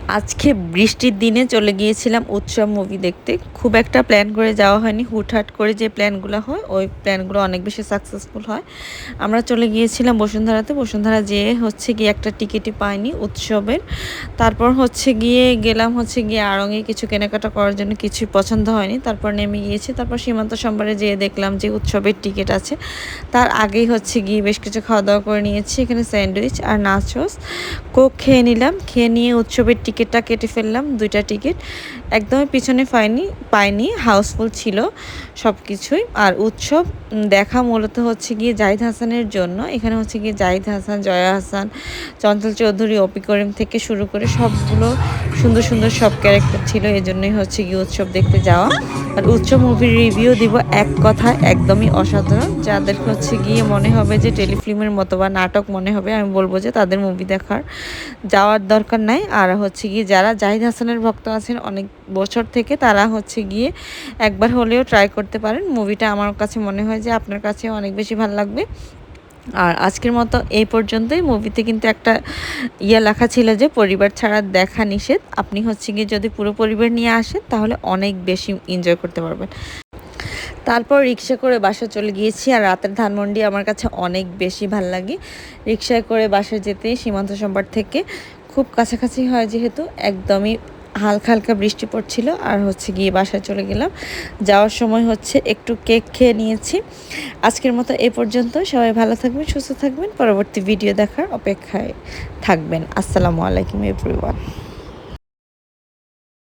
আজকে বৃষ্টির দিনে চলে গিয়েছিলাম উৎসব মুভি দেখতে। খুব একটা প্ল্যান করে যাওয়া হয়নি, হুটহাট করে যে প্ল্যানগুলো হয় ওই প্ল্যানগুলো অনেক বেশি সাকসেসফুল হয়। আমরা চলে গিয়েছিলাম বসুন্ধরাতে। বসুন্ধরা যেয়ে হচ্ছে গিয়ে একটা টিকিটই পাইনি উৎসবের। তারপর হচ্ছে গিয়ে গেলাম হচ্ছে গিয়ে আড়ঙে কিছু কেনাকাটা করার জন্য, কিছুই পছন্দ হয়নি। তারপর নেমে গিয়েছি। তারপর সীমান্ত সম্বারে যেয়ে দেখলাম যে উৎসবের টিকিট আছে। তার আগেই হচ্ছে গিয়ে বেশ কিছু খাওয়া দাওয়া করে নিয়েছি। এখানে স্যান্ডউইচ আর নাচোস, কোক খেয়ে নিলাম। খেয়ে নিয়ে উৎসবের টিকিটটা কেটে ফেললাম, 2টা টিকিট। একদমই পিছনে পাইনি, হাউসফুল ছিল সব কিছুই। আর উৎসব দেখা মূলত হচ্ছে গিয়ে জাহিদ হাসানের জন্য। এখানে হচ্ছে গিয়ে জাহিদ হাসান, জয়া হাসান, চঞ্চল চৌধুরী, অপি করিম থেকে শুরু করে সবগুলো সুন্দর সুন্দর সব ক্যারেক্টার ছিল। এজন্যই হচ্ছে গিয়ে উৎসব দেখতে যাওয়া। আর উৎসব মুভির রিভিউ দিব এক কথায়, একদমই অসাধারণ। যাদের হচ্ছে গিয়ে মনে হবে যে টেলিফিল্মের মতো বা নাটক মনে হবে, আমি বলবো যে তাদের মুভি দেখার যাওয়ার দরকার নাই। আর হচ্ছে গিয়ে যারা জাহিদ হাসানের ভক্ত আছেন অনেক বছর থেকে, তারা হচ্ছে গিয়ে একবার হলেও ট্রাই করতে পারেন। মুভিটা আমার কাছে মনে হয় যে আপনার কাছে অনেক বেশি ভালো লাগবে। আর আজকের মতো এই পর্যন্তই। মুভিতে কিন্তু একটা লেখা ছিল যে পরিবার ছাড়া দেখা নিষেধ। আপনি হচ্ছে গিয়ে যদি পুরো পরিবার নিয়ে আসেন তাহলে অনেক বেশি এনজয় করতে পারবেন। তারপর রিক্সা করে বাসা চলে গিয়েছি। আর রাতের ধানমন্ডি আমার কাছে অনেক বেশি ভাল লাগে। রিক্সায় করে বাসা যেতে সীমান্ত সম্পার থেকে খুব কাছাকাছি হয়, যেহেতু একদমই হালকা হালকা বৃষ্টি পড়ছিল। আর হচ্ছে গিয়ে বাসায় চলে গেলাম। যাওয়ার সময় হচ্ছে একটু কেক খেয়ে নিয়েছি। আজকের মতো এ পর্যন্ত। সবাই ভালো থাকবেন, সুস্থ থাকবেন, পরবর্তী ভিডিও দেখার অপেক্ষায় থাকবেন। আসসালামু আলাইকুম এভরিওয়ান।